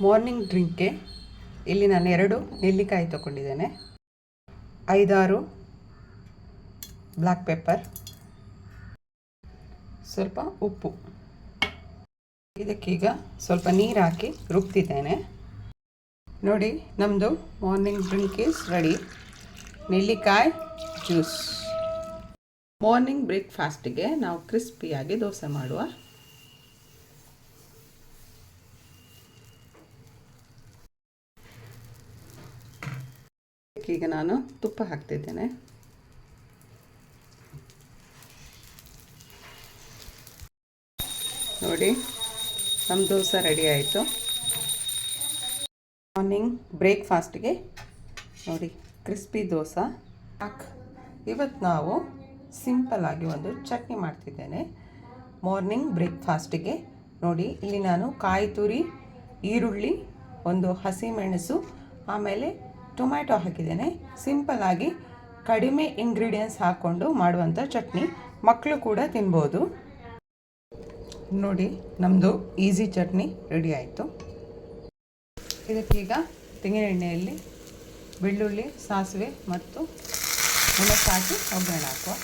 Morning ಡ್ರಿಂಕ್ಗೆ ಇಲ್ಲಿ ನಾನು 2 ನೆಲ್ಲಿಕಾಯಿ ತೊಗೊಂಡಿದ್ದೇನೆ, 5-6 ಬ್ಲ್ಯಾಕ್ ಪೆಪ್ಪರ್, ಸ್ವಲ್ಪ ಉಪ್ಪು. ಇದಕ್ಕೀಗ ಸ್ವಲ್ಪ ನೀರು ಹಾಕಿ ರುಬ್ತಿದ್ದೇನೆ. ನೋಡಿ, ನಮ್ಮದು ಮಾರ್ನಿಂಗ್ ಡ್ರಿಂಕ್ ಈಸ್ ರೆಡಿ. ನೆಲ್ಲಿಕಾಯಿ ಜ್ಯೂಸ್. ಮಾರ್ನಿಂಗ್ ಬ್ರೇಕ್ಫಾಸ್ಟಿಗೆ ನಾವು ಕ್ರಿಸ್ಪಿಯಾಗಿ ದೋಸೆ ಮಾಡುವ. ಈಗ ನಾನು ತುಪ್ಪ ಹಾಕ್ತಿದ್ದೇನೆ. ನೋಡಿ, ನಮ್ಮ ದೋಸೆ ರೆಡಿ ಆಯಿತು. ಮಾರ್ನಿಂಗ್ ಬ್ರೇಕ್ಫಾಸ್ಟ್ಗೆ ನೋಡಿ ಕ್ರಿಸ್ಪಿ ದೋಸೆ. ಇವತ್ತು ನಾವು ಸಿಂಪಲ್ಲಾಗಿ ಒಂದು ಚಟ್ನಿ ಮಾಡ್ತಿದ್ದೇನೆ ಮಾರ್ನಿಂಗ್ ಬ್ರೇಕ್ಫಾಸ್ಟಿಗೆ. ನೋಡಿ, ಇಲ್ಲಿ ನಾನು ಕಾಯಿ ತುರಿ, ಈರುಳ್ಳಿ, ಒಂದು ಹಸಿಮೆಣಸು, ಆಮೇಲೆ ಟೊಮ್ಯಾಟೊ ಹಾಕಿದ್ದೇನೆ. ಸಿಂಪಲ್ಲಾಗಿ ಕಡಿಮೆ ಇಂಗ್ರೀಡಿಯೆಂಟ್ಸ್ ಹಾಕ್ಕೊಂಡು ಮಾಡುವಂಥ ಚಟ್ನಿ. ಮಕ್ಕಳು ಕೂಡ ತಿನ್ಬೋದು. ನೋಡಿ, ನಮ್ಮದು ಈಸಿ ಚಟ್ನಿ ರೆಡಿ ಆಯಿತು. ಇದಕ್ಕೀಗ ತೆಂಗಿನ ಎಣ್ಣೆಯಲ್ಲಿ ಬೆಳ್ಳುಳ್ಳಿ, ಸಾಸಿವೆ ಮತ್ತು ಮೆಣಸು ಹಾಕಿ ಒಗ್ಗರಣೆ ಹಾಕುವ.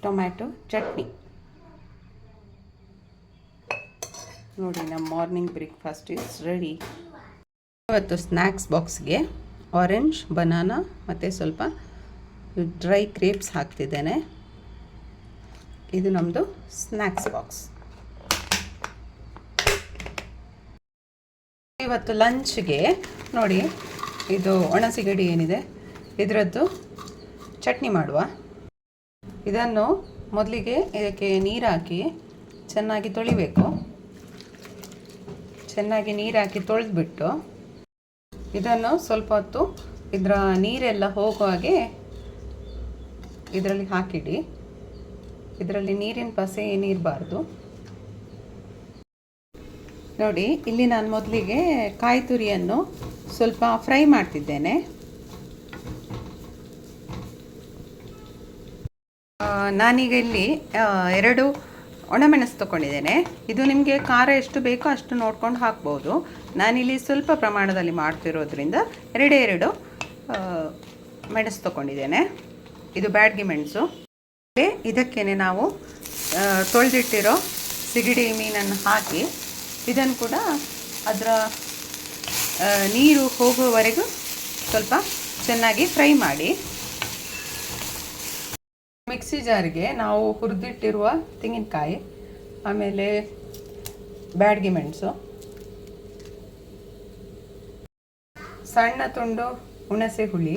ಟೊಮ್ಯಾಟೊ ಚಟ್ನಿ. ನೋಡಿ, ನಮ್ಮ ಮಾರ್ನಿಂಗ್ ಬ್ರೇಕ್ಫಾಸ್ಟ್ ಈಸ್ ರೆಡಿ. ಇವತ್ತು ಸ್ನ್ಯಾಕ್ಸ್ ಬಾಕ್ಸ್ಗೆ ಆರೆಂಜ್, ಬನಾನಾ ಮತ್ತು ಸ್ವಲ್ಪ ಡ್ರೈ ಗ್ರೇಪ್ಸ್ ಹಾಕ್ತಿದ್ದೇನೆ. ಇದು ನಮ್ಮದು ಸ್ನ್ಯಾಕ್ಸ್ ಬಾಕ್ಸ್. ಇವತ್ತು ಲಂಚ್ಗೆ ನೋಡಿ, ಇದು ಒಣಸಿಗಡಿ ಏನಿದೆ ಇದರದ್ದು ಚಟ್ನಿ ಮಾಡುವ. ಇದನ್ನು ಮೊದಲಿಗೆ ಇದಕ್ಕೆ ನೀರು ಹಾಕಿ ಚೆನ್ನಾಗಿ ತೊಳಿಬೇಕು. ಚೆನ್ನಾಗಿ ನೀರು ಹಾಕಿ ತೊಳೆದ್ಬಿಟ್ಟು ಇದನ್ನು ಸ್ವಲ್ಪ ಹೊತ್ತು ಇದರ ನೀರೆಲ್ಲ ಹೋಗೋ ಹಾಗೆ ಇದರಲ್ಲಿ ಹಾಕಿಡಿ. ಇದರಲ್ಲಿ ನೀರಿನ ಪಸೆ ಏನಿರಬಾರ್ದು. ನೋಡಿ, ಇಲ್ಲಿ ನಾನು ಮೊದಲಿಗೆ ಕಾಯಿ ತುರಿಯನ್ನು ಸ್ವಲ್ಪ ಫ್ರೈ ಮಾಡ್ತಿದ್ದೇನೆ. ನಾನೀಗ ಇಲ್ಲಿ 2 ಒಣಮೆಣಸು ತೊಗೊಂಡಿದ್ದೇನೆ. ಇದು ನಿಮಗೆ ಖಾರ ಎಷ್ಟು ಬೇಕೋ ಅಷ್ಟು ನೋಡ್ಕೊಂಡು ಹಾಕ್ಬೋದು. ನಾನಿಲ್ಲಿ ಸ್ವಲ್ಪ ಪ್ರಮಾಣದಲ್ಲಿ ಮಾಡ್ತಿರೋದ್ರಿಂದ 2 ಮೆಣಸು ತೊಗೊಂಡಿದ್ದೇನೆ. ಇದು ಬ್ಯಾಡಗಿ ಮೆಣಸು. ಇದಕ್ಕೇ ನಾವು ತೊಳೆದಿಟ್ಟಿರೋ ಸಿಗಡಿ ಮೀನನ್ನು ಹಾಕಿ ಇದನ್ನು ಕೂಡ ಅದರ ನೀರು ಹೋಗುವವರೆಗೂ ಸ್ವಲ್ಪ ಚೆನ್ನಾಗಿ ಫ್ರೈ ಮಾಡಿ. ಮಿಕ್ಸಿ ಜಾರಿಗೆ ನಾವು ಹುರಿದಿಟ್ಟಿರುವ ತೆಂಗಿನಕಾಯಿ, ಆಮೇಲೆ ಬ್ಯಾಡಗಿ ಮೆಣಸು, ಸಣ್ಣ ತುಂಡು ಹುಣಸೆ ಹುಳಿ,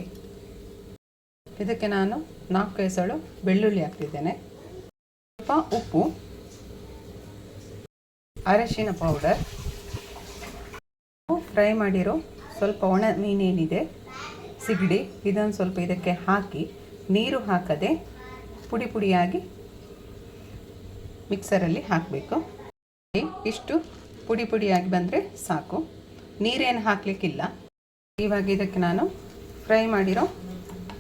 ಇದಕ್ಕೆ ನಾನು 4 ಎಸಳು ಬೆಳ್ಳುಳ್ಳಿ ಹಾಕ್ತಿದ್ದೇನೆ, ಸ್ವಲ್ಪ ಉಪ್ಪು, ಅರಶಿನ ಪೌಡರ್, ಫ್ರೈ ಮಾಡಿರೋ ಸ್ವಲ್ಪ ಒಣ ಮೀನೇನಿದೆ ಸಿಗಡಿ, ಇದನ್ನು ಸ್ವಲ್ಪ ಇದಕ್ಕೆ ಹಾಕಿ ನೀರು ಹಾಕದೆ ಪುಡಿ ಪುಡಿಯಾಗಿ ಮಿಕ್ಸರಲ್ಲಿ ಹಾಕಬೇಕು. ಇಷ್ಟು ಪುಡಿ ಪುಡಿಯಾಗಿ ಬಂದರೆ ಸಾಕು, ನೀರೇನು ಹಾಕಲಿಕ್ಕಿಲ್ಲ. ಇವಾಗ ಇದಕ್ಕೆ ನಾನು ಫ್ರೈ ಮಾಡಿರೋ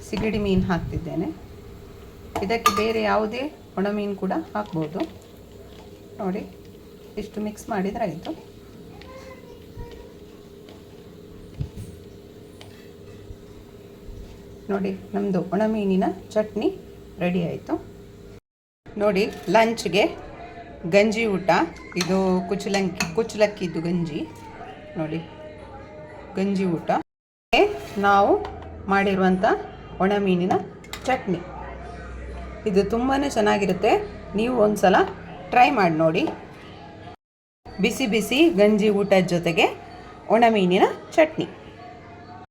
ಸಿಗಡಿ ಮೀನು ಹಾಕ್ತಿದ್ದೇನೆ. ಇದಕ್ಕೆ ಬೇರೆ ಯಾವುದೇ ಒಣ ಮೀನು ಕೂಡ ಹಾಕ್ಬೋದು. ನೋಡಿ, ಇಷ್ಟು ಮಿಕ್ಸ್ ಮಾಡಿದರೆ ಆಯಿತು. ನೋಡಿ, ನಮ್ಮದು ಒಣ ಮೀನಿನ ಚಟ್ನಿ ರೆಡಿ ಆಯಿತು. ನೋಡಿ, ಲಂಚ್ಗೆ ಗಂಜಿ ಊಟ. ಇದು ಕುಚ್ಚಲಕ್ಕಿದ್ದು ಗಂಜಿ. ನೋಡಿ, ಗಂಜಿ ಊಟ. ನಾವು ಮಾಡಿರುವಂಥ ಒಣ ಮೀನಿನ ಚಟ್ನಿ. ಇದು ತುಂಬಾ ಚೆನ್ನಾಗಿರುತ್ತೆ. ನೀವು ಒಂದು ಸಲ ಟ್ರೈ ಮಾಡಿ ನೋಡಿ. ಬಿಸಿ ಬಿಸಿ ಗಂಜಿ ಊಟದ ಜೊತೆಗೆ ಒಣ ಮೀನಿನ ಚಟ್ನಿ.